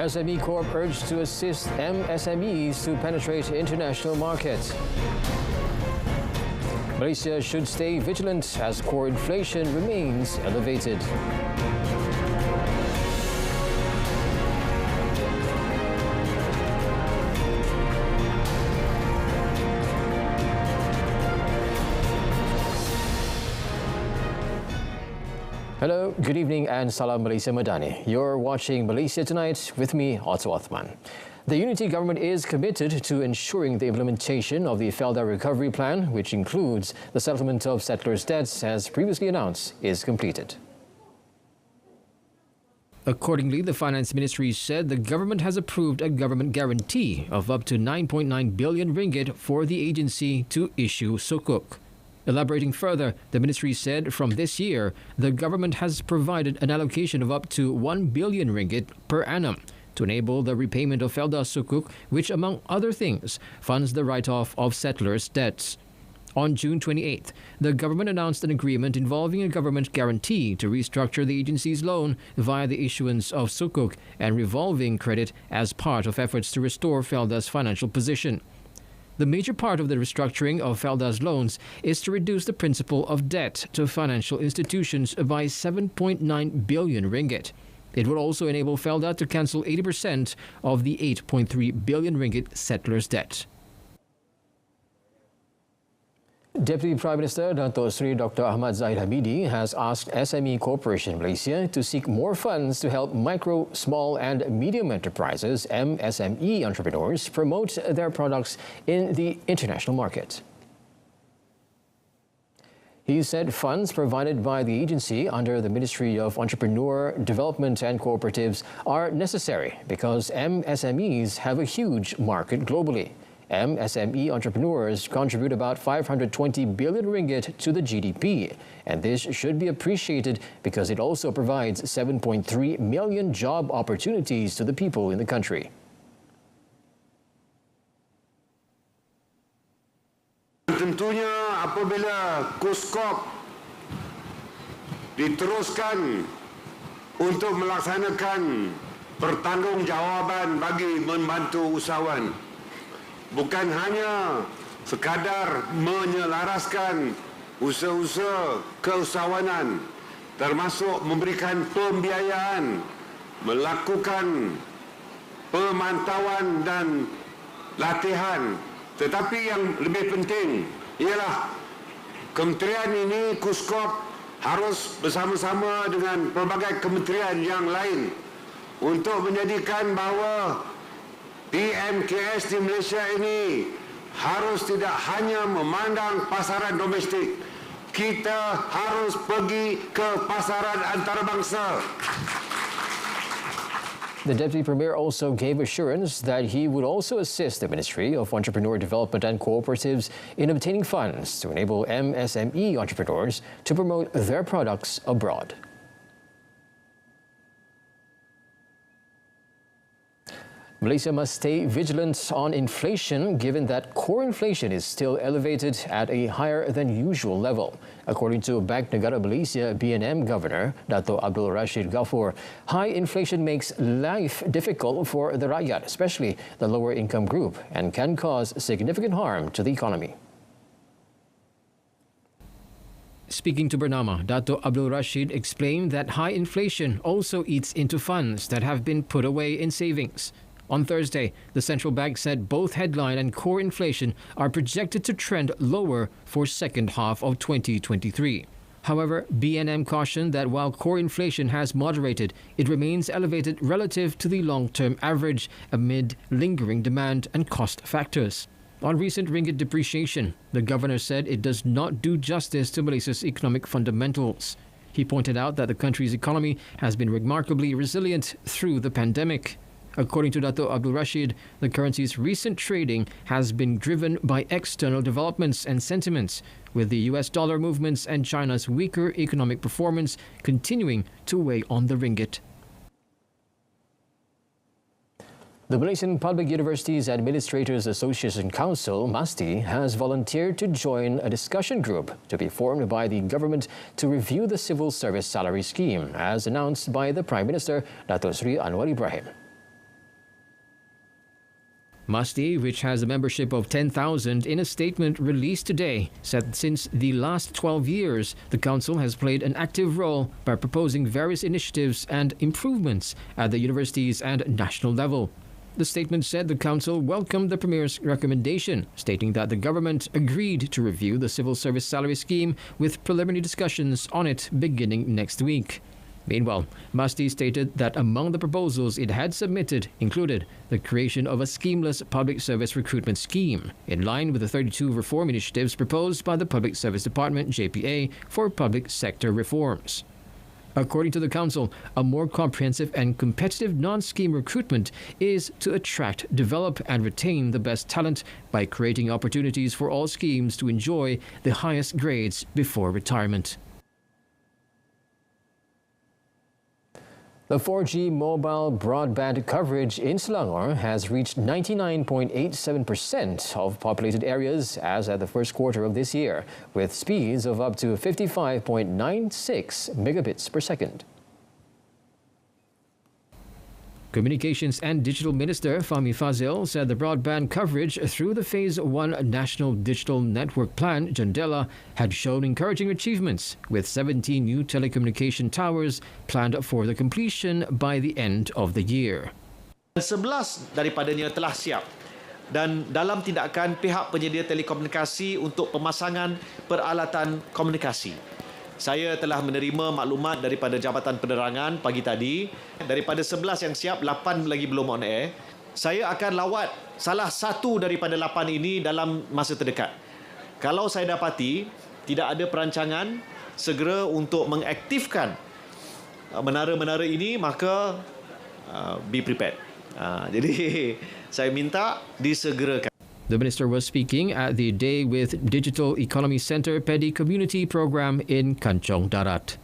SME Corp urged to assist MSMEs to penetrate international markets. Malaysia should stay vigilant as core inflation remains elevated. Hello, good evening and Salam Malaysia Madani. You're watching Malaysia Tonight with me, Otto Othman. The Unity Government is committed to ensuring the implementation of the Felda Recovery Plan, which includes the settlement of settlers' debts, as previously announced, is completed. Accordingly, the Finance Ministry said the government has approved a government guarantee of up to 9.9 billion ringgit for the agency to issue sukuk. Elaborating further, the ministry said from this year, the government has provided an allocation of up to 1 billion ringgit per annum to enable the repayment of Felda sukuk, which, among other things, funds the write-off of settlers' debts. On June 28th, the government announced an agreement involving a government guarantee to restructure the agency's loan via the issuance of sukuk and revolving credit as part of efforts to restore Felda's financial position. The major part of the restructuring of Felda's loans is to reduce the principal of debt to financial institutions by 7.9 billion ringgit. It will also enable Felda to cancel 80% of the 8.3 billion ringgit settlers' debt. Deputy Prime Minister Dato' Sri Dr. Ahmad Zahid Hamidi has asked SME Corporation Malaysia to seek more funds to help micro, small and medium enterprises, MSME entrepreneurs, promote their products in the international market. He said funds provided by the agency under the Ministry of Entrepreneur, Development and Cooperatives are necessary because MSMEs have a huge market globally. MSME entrepreneurs contribute about 520 billion ringgit to the GDP, and this should be appreciated because it also provides 7.3 million job opportunities to the people in the country. Tentunya apabila Kuskop diteruskan untuk melaksanakan pertanggungjawaban bagi membantu usahawan, bukan hanya sekadar menyelaraskan usaha-usaha keusahawanan, termasuk memberikan pembiayaan, melakukan pemantauan dan latihan. Tetapi yang lebih penting ialah kementerian ini, Kuskop, harus bersama-sama dengan pelbagai kementerian yang lain untuk menjadikan bahawa PMKS di Malaysia ini harus tidak hanya memandang pasaran domestik. Kita harus pergi ke pasaran antarabangsa. The Deputy Premier also gave assurance that he would also assist the Ministry of Entrepreneur Development and Cooperatives in obtaining funds to enable MSME entrepreneurs to promote their products abroad. Malaysia must stay vigilant on inflation given that core inflation is still elevated at a higher than usual level. According to Bank Negara Malaysia BNM Governor Dato' Abdul Rashid Ghaffur, high inflation makes life difficult for the rakyat, especially the lower income group, and can cause significant harm to the economy. Speaking to Bernama, Dato' Abdul Rashid explained that high inflation also eats into funds that have been put away in savings. On Thursday, the central bank said both headline and core inflation are projected to trend lower for second half of 2023. However, BNM cautioned that while core inflation has moderated, it remains elevated relative to the long-term average amid lingering demand and cost factors. On recent ringgit depreciation, the governor said it does not do justice to Malaysia's economic fundamentals. He pointed out that the country's economy has been remarkably resilient through the pandemic. According to Dato' Abdul Rashid, the currency's recent trading has been driven by external developments and sentiments, with the US dollar movements and China's weaker economic performance continuing to weigh on the ringgit. The Malaysian Public Universities Administrators Association Council, MASTI, has volunteered to join a discussion group to be formed by the government to review the civil service salary scheme, as announced by the Prime Minister, Dato' Sri Anwar Ibrahim. Masti, which has a membership of 10,000, in a statement released today, said since the last 12 years, the council has played an active role by proposing various initiatives and improvements at the universities and national level. The statement said the council welcomed the Premier's recommendation, stating that the government agreed to review the civil service salary scheme with preliminary discussions on it beginning next week. Meanwhile, Masti stated that among the proposals it had submitted included the creation of a schemeless public service recruitment scheme, in line with the 32 reform initiatives proposed by the Public Service Department (JPA) for public sector reforms. According to the Council, a more comprehensive and competitive non-scheme recruitment is to attract, develop and retain the best talent by creating opportunities for all schemes to enjoy the highest grades before retirement. The 4G mobile broadband coverage in Selangor has reached 99.87% of populated areas as at the first quarter of this year, with speeds of up to 55.96 megabits per second. Communications and Digital Minister Fahmi Fazil said the broadband coverage through the Phase 1 National Digital Network Plan, Jendela, had shown encouraging achievements, with 17 new telecommunication towers planned for the completion by the end of the year. 11 daripadanya telah siap dan dalam tindakan pihak penyedia telekomunikasi untuk pemasangan peralatan komunikasi. Saya telah menerima maklumat daripada Jabatan Penerangan pagi tadi. Daripada 11 yang siap, 8 lagi belum on air. Saya akan lawat salah satu daripada 8 ini dalam masa terdekat. Kalau saya dapati tidak ada perancangan segera untuk mengaktifkan menara-menara ini, maka be prepared. Jadi saya minta disegerakan. The minister was speaking at the Day with Digital Economy Centre Pedi Community Program in Kancong Darat.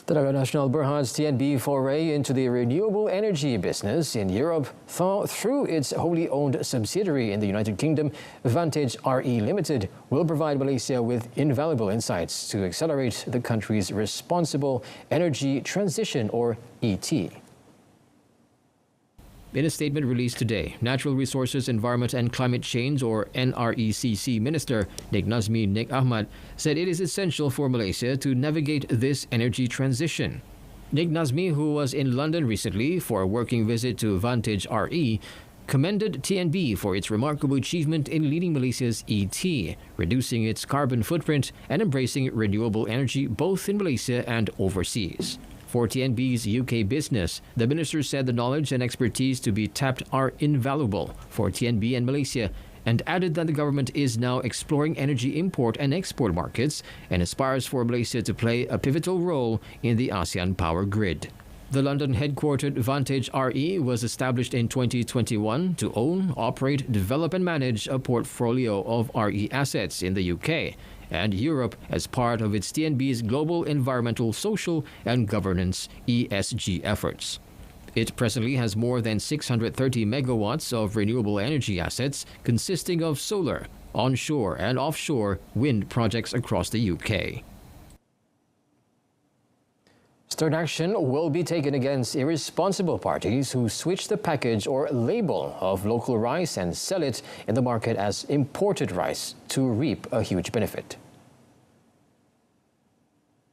Tenaga Nasional Berhad's TNB foray into the renewable energy business in Europe through its wholly owned subsidiary in the United Kingdom, Vantage RE Limited, will provide Malaysia with invaluable insights to accelerate the country's responsible energy transition, or ET. In a statement released today, Natural Resources, Environment and Climate Change, or NRECC Minister Nik Ahmad said it is essential for Malaysia to navigate this energy transition. Nik Nazmi, who was in London recently for a working visit to Vantage RE, commended TNB for its remarkable achievement in leading Malaysia's ET, reducing its carbon footprint and embracing renewable energy both in Malaysia and overseas. For TNB's UK business, the minister said the knowledge and expertise to be tapped are invaluable for TNB and Malaysia, and added that the government is now exploring energy import and export markets and aspires for Malaysia to play a pivotal role in the ASEAN power grid. The London-headquartered Vantage RE was established in 2021 to own, operate, develop and manage a portfolio of RE assets in the UK and Europe as part of its TNB's global environmental, social and governance ESG efforts. It presently has more than 630 megawatts of renewable energy assets consisting of solar, onshore and offshore wind projects across the UK. Stern action will be taken against irresponsible parties who switch the package or label of local rice and sell it in the market as imported rice to reap a huge benefit.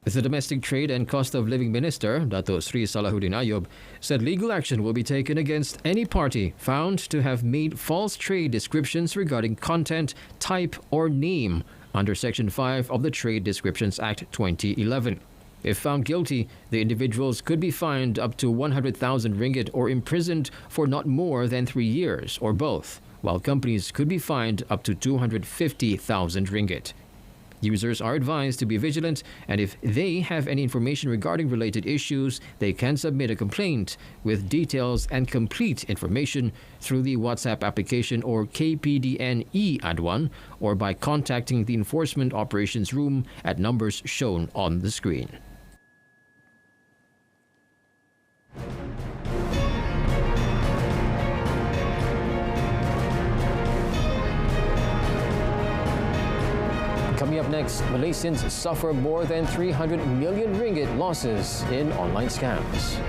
The Domestic Trade and Cost of Living Minister, Dato' Sri Salahuddin Ayub, said legal action will be taken against any party found to have made false trade descriptions regarding content, type or name under Section 5 of the Trade Descriptions Act 2011. If found guilty, the individuals could be fined up to 100,000 ringgit or imprisoned for not more than 3 years, or both, while companies could be fined up to 250,000 ringgit. Users are advised to be vigilant, and if they have any information regarding related issues, they can submit a complaint with details and complete information through the WhatsApp application or KPDN e-Aduan, or by contacting the Enforcement Operations Room at numbers shown on the screen. Coming up next, Malaysians suffer more than 300 million ringgit losses in online scams.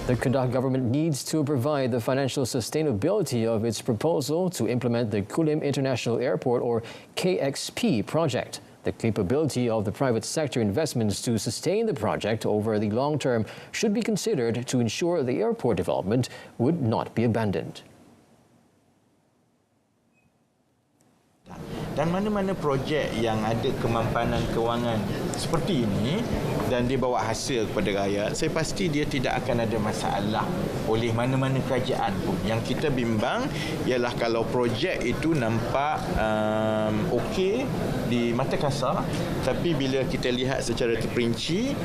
The Kedah government needs to provide the financial sustainability of its proposal to implement the Kulim International Airport or KXP project. The capability of the private sector investments to sustain the project over the long term should be considered to ensure the airport development would not be abandoned. Dan mana-mana projek yang ada kemampanan kewangan seperti ini dan dia bawa hasil kepada rakyat, saya pasti dia tidak akan ada masalah oleh mana-mana kerajaan pun. Yang kita bimbang ialah kalau projek itu nampak okey di mata kasar, tapi bila kita lihat secara terperinci,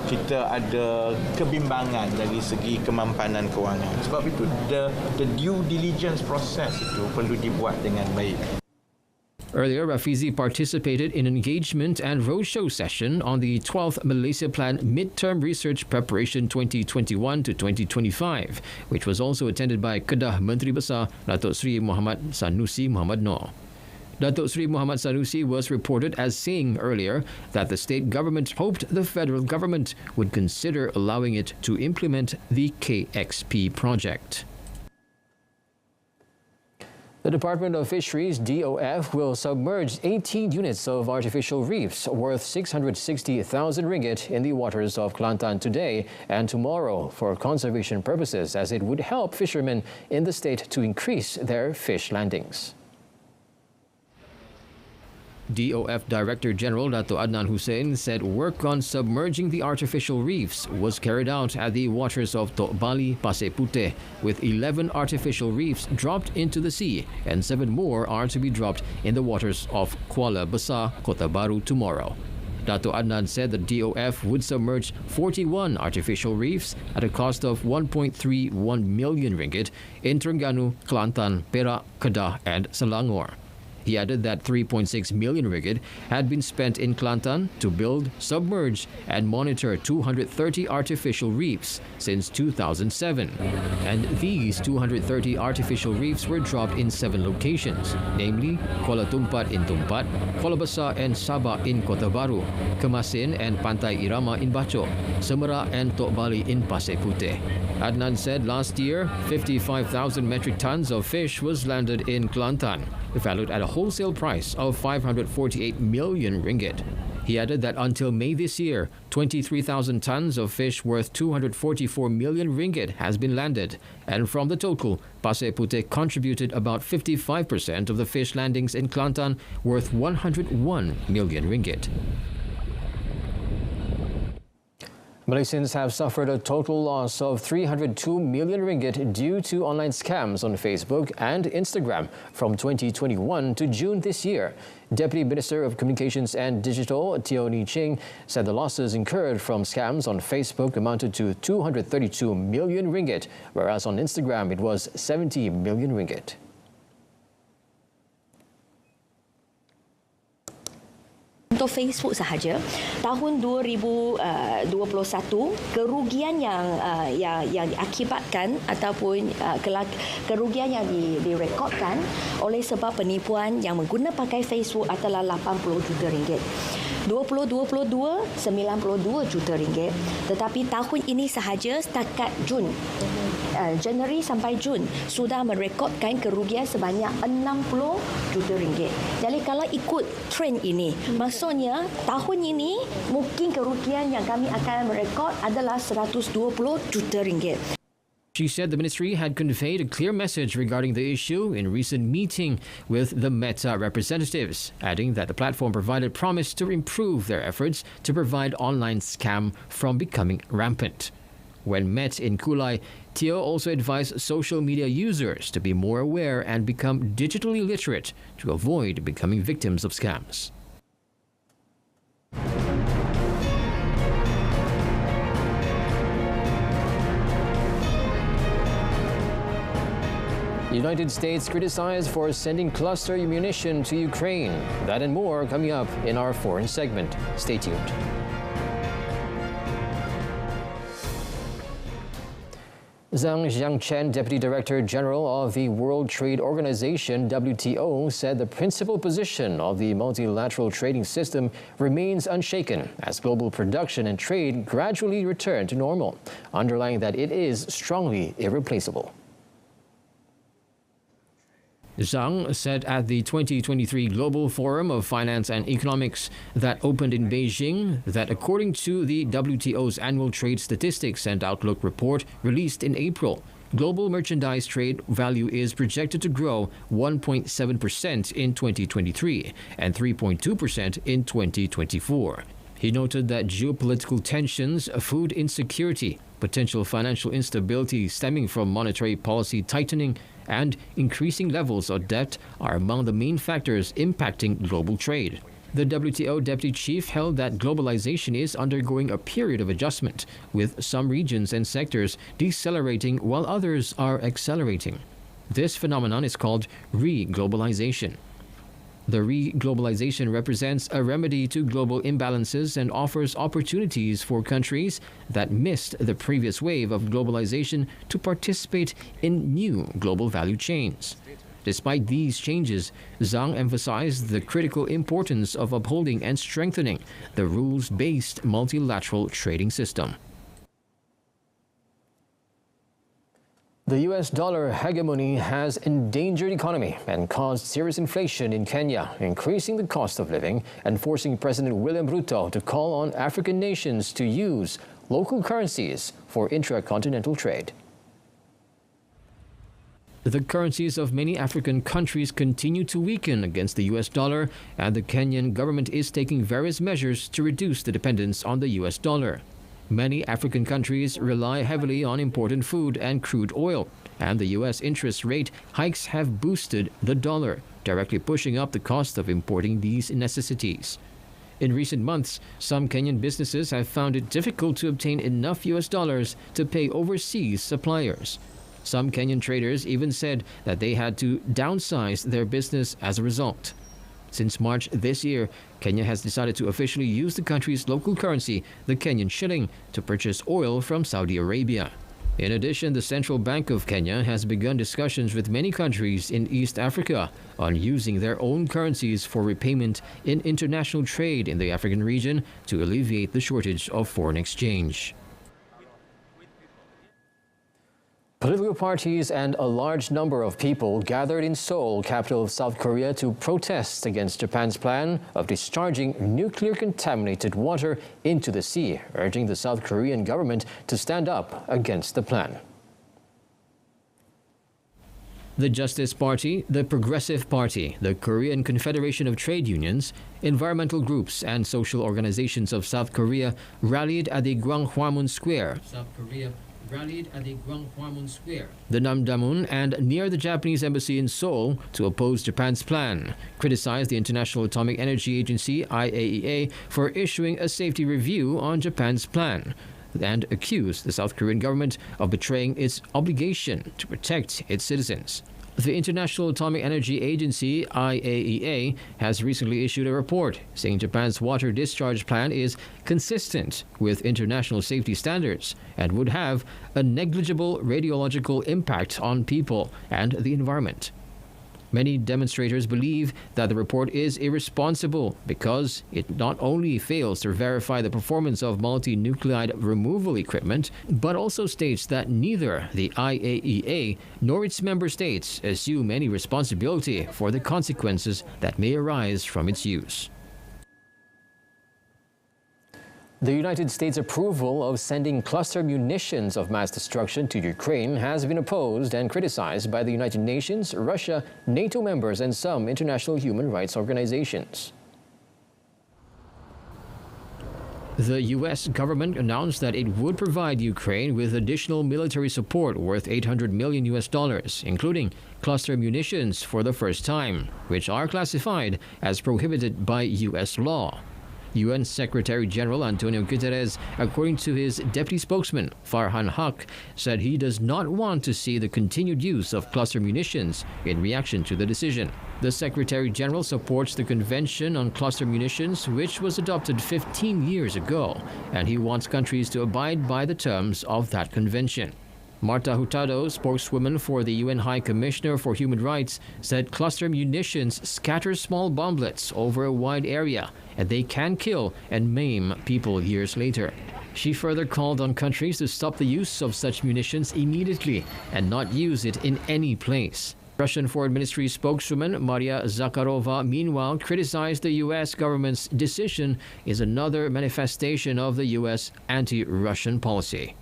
kita ada kebimbangan dari segi kemampanan kewangan. Sebab itu the due diligence process itu perlu dibuat dengan baik. Earlier, Rafizi participated in an engagement and roadshow session on the 12th Malaysia Plan Midterm Research Preparation 2021 to 2025, which was also attended by Kedah Menteri Besar Datuk Seri Muhammad Sanusi Muhammad Noor. Datuk Seri Muhammad Sanusi was reported as saying earlier that the state government hoped the federal government would consider allowing it to implement the KXP project. The Department of Fisheries, DOF, will submerge 18 units of artificial reefs worth 660,000 ringgit in the waters of Kelantan today and tomorrow for conservation purposes, as it would help fishermen in the state to increase their fish landings. DOF Director General Dato' Adnan Hussein said work on submerging the artificial reefs was carried out at the waters of Tok Bali, Pasir Puteh, with 11 artificial reefs dropped into the sea and 7 more are to be dropped in the waters of Kuala Besar, Kota Baru tomorrow. Dato' Adnan said the DOF would submerge 41 artificial reefs at a cost of 1.31 million ringgit in Terengganu, Kelantan, Perak, Kedah and Selangor. He added that 3.6 million ringgit had been spent in Kelantan to build, submerge and monitor 230 artificial reefs since 2007. And these 230 artificial reefs were dropped in 7 locations, namely Kuala Tumpat in Tumpat, Kuala Besar and Sabah in Kota Baru, Kemasin and Pantai Irama in Bachok, Semera and Tok Bali in Pasir Puteh. Adnan said last year, 55,000 metric tons of fish was landed in Kelantan, valued at a wholesale price of 548 million ringgit. He added that until May this year, 23,000 tons of fish worth 244 million ringgit has been landed, and from the total, Pasir Puteh contributed about 55% of the fish landings in Kelantan, worth 101 million ringgit. Malaysians have suffered a total loss of 302 million ringgit due to online scams on Facebook and Instagram from 2021 to June this year. Deputy Minister of Communications and Digital, Teo Ni Ching, said the losses incurred from scams on Facebook amounted to 232 million ringgit, whereas on Instagram it was 70 million ringgit. Untuk Facebook sahaja, tahun 2021 kerugian yang diakibatkan ataupun kerugian yang direkodkan oleh sebab penipuan yang mengguna pakai Facebook adalah 80 juta ringgit. 2022 92 juta ringgit, tetapi tahun ini sahaja setakat Januari sampai Jun sudah merekodkan kerugian sebanyak 60 juta ringgit. Jadi kalau ikut trend ini, maksudnya tahun ini mungkin kerugian yang kami akan merekod adalah 120 juta ringgit. She said the ministry had conveyed a clear message regarding the issue in recent meeting with the Meta representatives, adding that the platform provided promise to improve their efforts to provide online scam from becoming rampant. When met in Julai, Teo also advised social media users to be more aware and become digitally literate to avoid becoming victims of scams. United States criticized for sending cluster munition to Ukraine. That and more coming up in our foreign segment. Stay tuned. Zhang Jiangchen, Deputy Director General of the World Trade Organization, WTO, said the principal position of the multilateral trading system remains unshaken as global production and trade gradually return to normal, underlying that it is strongly irreplaceable. Zhang said at the 2023 Global Forum of Finance and Economics that opened in Beijing that according to the WTO's annual trade statistics and outlook report released in April, global merchandise trade value is projected to grow 1.7% in 2023 and 3.2% in 2024. He noted that geopolitical tensions, food insecurity, potential financial instability stemming from monetary policy tightening, and increasing levels of debt are among the main factors impacting global trade. The WTO deputy chief held that globalization is undergoing a period of adjustment, with some regions and sectors decelerating while others are accelerating. This phenomenon is called re-globalization. The re-globalization represents a remedy to global imbalances and offers opportunities for countries that missed the previous wave of globalization to participate in new global value chains. Despite these changes, Zhang emphasized the critical importance of upholding and strengthening the rules-based multilateral trading system. The US dollar hegemony has endangered the economy and caused serious inflation in Kenya, increasing the cost of living and forcing President William Ruto to call on African nations to use local currencies for intra-continental trade. The currencies of many African countries continue to weaken against the US dollar, and the Kenyan government is taking various measures to reduce the dependence on the US dollar. Many African countries rely heavily on imported food and crude oil, and the U.S. interest rate hikes have boosted the dollar, directly pushing up the cost of importing these necessities. In recent months, some Kenyan businesses have found it difficult to obtain enough US dollars to pay overseas suppliers. Some Kenyan traders even said that they had to downsize their business as a result. Since March this year, Kenya has decided to officially use the country's local currency, the Kenyan shilling, to purchase oil from Saudi Arabia. In addition, the Central Bank of Kenya has begun discussions with many countries in East Africa on using their own currencies for repayment in international trade in the African region to alleviate the shortage of foreign exchange. Political parties and a large number of people gathered in Seoul, capital of South Korea, to protest against Japan's plan of discharging nuclear-contaminated water into the sea, urging the South Korean government to stand up against the plan. The Justice Party, the Progressive Party, the Korean Confederation of Trade Unions, environmental groups and social organizations of South Korea rallied at the Gwanghwamun Square. The Namdamun and near the Japanese embassy in Seoul to oppose Japan's plan, criticized the International Atomic Energy Agency (IAEA) for issuing a safety review on Japan's plan, and accused the South Korean government of betraying its obligation to protect its citizens. The International Atomic Energy Agency (IAEA) has recently issued a report saying Japan's water discharge plan is consistent with international safety standards and would have a negligible radiological impact on people and the environment. Many demonstrators believe that the report is irresponsible because it not only fails to verify the performance of multi-nuclide removal equipment, but also states that neither the IAEA nor its member states assume any responsibility for the consequences that may arise from its use. The United States' approval of sending cluster munitions of mass destruction to Ukraine has been opposed and criticized by the United Nations, Russia, NATO members, and some international human rights organizations. The U.S. government announced that it would provide Ukraine with additional military support worth $800 million, including cluster munitions for the first time, which are classified as prohibited by U.S. law. UN Secretary General Antonio Guterres, according to his deputy spokesman Farhan Haq, said he does not want to see the continued use of cluster munitions in reaction to the decision. The Secretary General supports the Convention on Cluster Munitions, which was adopted 15 years ago, and he wants countries to abide by the terms of that convention. Marta Hurtado, spokeswoman for the UN High Commissioner for Human Rights, said cluster munitions scatter small bomblets over a wide area and they can kill and maim people years later. She further called on countries to stop the use of such munitions immediately and not use it in any place. Russian Foreign Ministry spokeswoman Maria Zakharova meanwhile criticized the U.S. government's decision is another manifestation of the U.S. anti-Russian policy.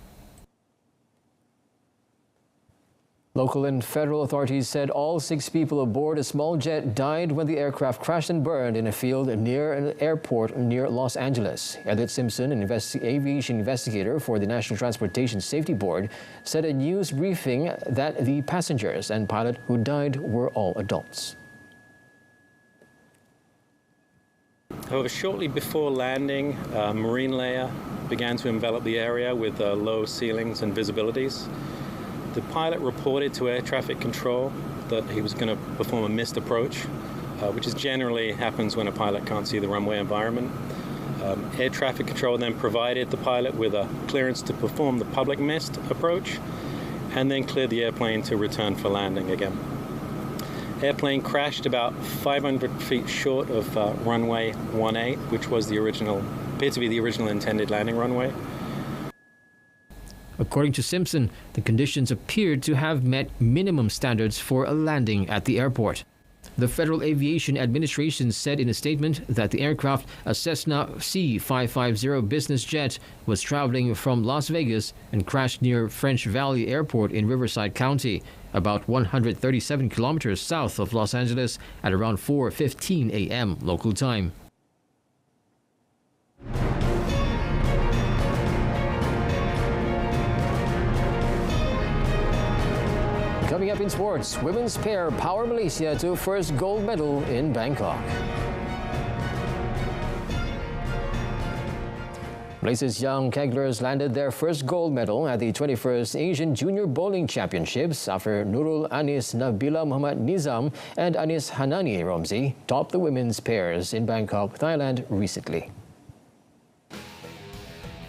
Local and federal authorities said all 6 people aboard a small jet died when the aircraft crashed and burned in a field near an airport near Los Angeles. Elliot Simpson, an aviation investigator for the National Transportation Safety Board, said at a news briefing that the passengers and pilot who died were all adults. However, shortly before landing, a marine layer began to envelop the area with low ceilings and visibilities. The pilot reported to air traffic control that he was going to perform a missed approach, which is generally happens when a pilot can't see the runway environment. Air traffic control then provided the pilot with a clearance to perform the public missed approach and then cleared the airplane to return for landing again. Airplane crashed about 500 feet short of runway 18, which was appeared to be the original intended landing runway. According to Simpson, the conditions appeared to have met minimum standards for a landing at the airport. The Federal Aviation Administration said in a statement that the aircraft, a Cessna C550 business jet, was traveling from Las Vegas and crashed near French Valley Airport in Riverside County, about 137 kilometers south of Los Angeles, at around 4:15 a.m. local time. Coming up in sports, women's pair power Malaysia to first gold medal in Bangkok. Malaysia's young keglers landed their first gold medal at the 21st Asian Junior Bowling Championships after Nurul Anis Nabila Muhammad Nizam and Anis Hanani Romzi topped the women's pairs in Bangkok, Thailand recently.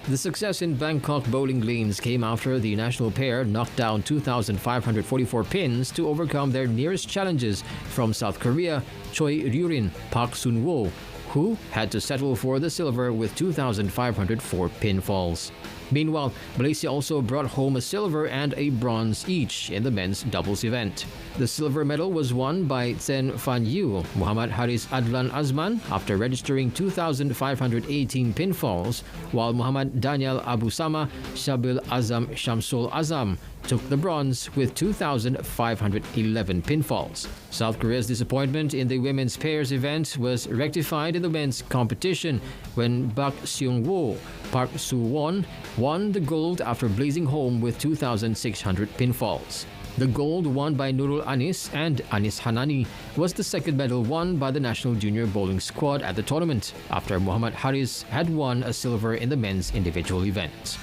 The success in Bangkok bowling lanes came after the national pair knocked down 2,544 pins to overcome their nearest challenges from South Korea, Choi Ryurin, Park Sun-woo, who had to settle for the silver with 2,504 pinfalls. Meanwhile, Malaysia also brought home a silver and a bronze each in the men's doubles event. The silver medal was won by Tsen Fan Yu, Muhammad Haris Adlan Azman after registering 2,518 pinfalls, while Muhammad Daniel Abu Sama, Shabil Azam Shamsul Azam took the bronze with 2,511 pinfalls. South Korea's disappointment in the women's pairs event was rectified in the men's competition when Bak Seung-woo, Park Soo-won, won the gold after blazing home with 2,600 pinfalls. The gold won by Nurul Anis and Anis Hanani was the second medal won by the national junior bowling squad at the tournament, after Muhammad Haris had won a silver in the men's individual event.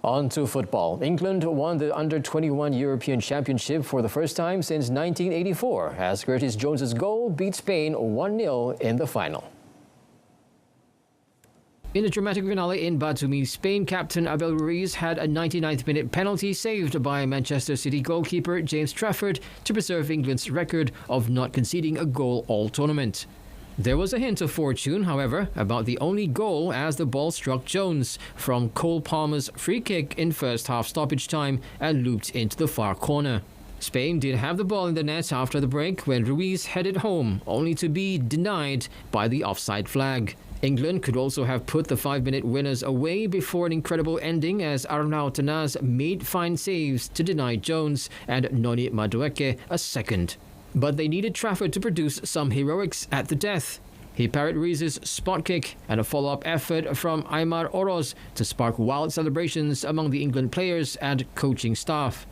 On to football. England won the Under-21 European Championship for the first time since 1984 as Curtis Jones's goal beat Spain 1-0 in the final. In a dramatic finale in Batumi, Spain captain Abel Ruiz had a 99th-minute penalty saved by Manchester City goalkeeper James Trafford to preserve England's record of not conceding a goal all tournament. There was a hint of fortune, however, about the only goal as the ball struck Jones from Cole Palmer's free kick in first half stoppage time and looped into the far corner. Spain did have the ball in the net after the break when Ruiz headed home, only to be denied by the offside flag. England could also have put the 5-minute winners away before an incredible ending as Arnau Tanaz made fine saves to deny Jones and Noni Madueke a second. But they needed Trafford to produce some heroics at the death. He parried Ruiz's spot kick and a follow-up effort from Aymar Oroz to spark wild celebrations among the England players and coaching staff.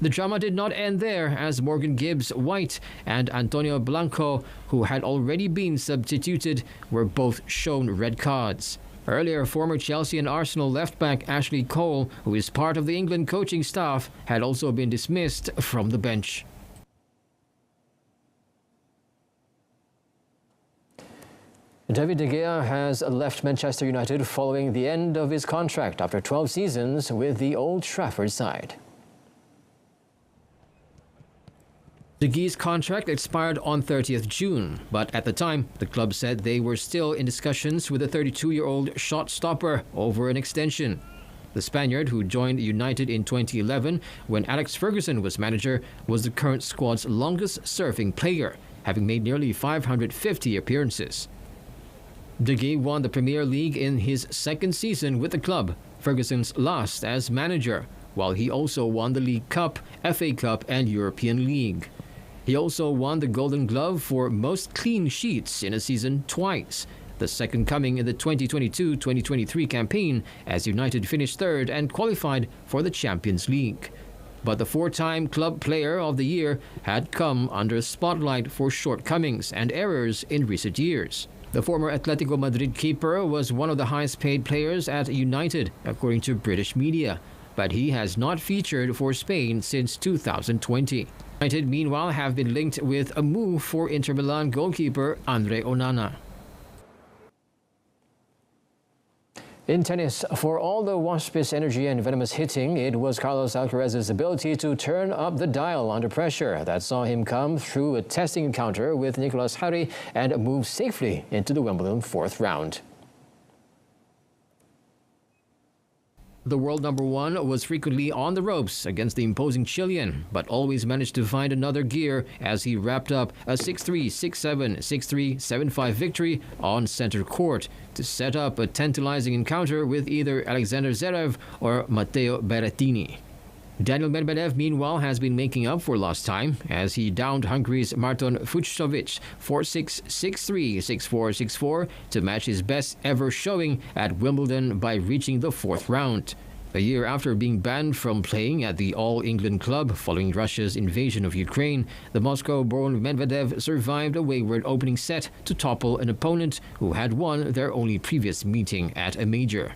The drama did not end there as Morgan Gibbs-White and Antonio Blanco, who had already been substituted, were both shown red cards. Earlier, former Chelsea and Arsenal left-back Ashley Cole, who is part of the England coaching staff, had also been dismissed from the bench. David De Gea has left Manchester United following the end of his contract after 12 seasons with the Old Trafford side. De Gea's contract expired on 30th June, but at the time, the club said they were still in discussions with the 32-year-old shot stopper over an extension. The Spaniard, who joined United in 2011 when Alex Ferguson was manager, was the current squad's longest-serving player, having made nearly 550 appearances. De Gea won the Premier League in his second season with the club, Ferguson's last as manager, while he also won the League Cup, FA Cup and European League. He also won the Golden Glove for most clean sheets in a season twice, the second coming in the 2022-2023 campaign as United finished third and qualified for the Champions League. But the four-time Club Player of the Year had come under spotlight for shortcomings and errors in recent years. The former Atletico Madrid keeper was one of the highest-paid players at United, according to British media, but he has not featured for Spain since 2020. United, meanwhile, have been linked with a move for Inter Milan goalkeeper Andre Onana. In tennis, for all the waspish energy and venomous hitting, it was Carlos Alcaraz's ability to turn up the dial under pressure that saw him come through a testing encounter with Nicolas Jarry and move safely into the Wimbledon fourth round. The world number one was frequently on the ropes against the imposing Chilean, but always managed to find another gear as he wrapped up a 6-3, 6-7, 6-3, 7-5 victory on center court to set up a tantalizing encounter with either Alexander Zverev or Matteo Berrettini. Daniel Medvedev, meanwhile, has been making up for lost time as he downed Hungary's Marton Fucsovics 4-6, 6-3, 6-4, 6-4 to match his best ever showing at Wimbledon by reaching the fourth round. A year after being banned from playing at the All-England club following Russia's invasion of Ukraine, the Moscow-born Medvedev survived a wayward opening set to topple an opponent who had won their only previous meeting at a major.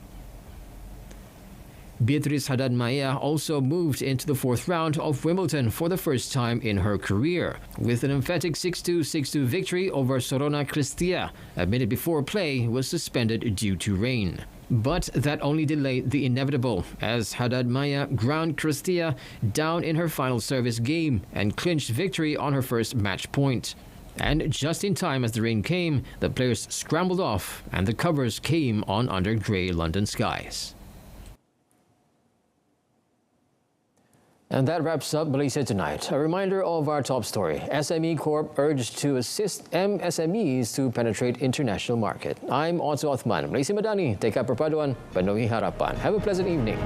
Beatriz Haddad-Maia also moved into the fourth round of Wimbledon for the first time in her career, with an emphatic 6-2, 6-2 victory over Sorona Cristea, a minute before play was suspended due to rain. But that only delayed the inevitable, as Haddad-Maia ground Cristea down in her final service game and clinched victory on her first match point. And just in time as the rain came, the players scrambled off and the covers came on under grey London skies. And that wraps up Malaysia Tonight. A reminder of our top story. SME Corp urged to assist MSMEs to penetrate international market. I'm Otto Othman. Malaysia Madani, Tekad Perpaduan, Penuhi Harapan. Have a pleasant evening.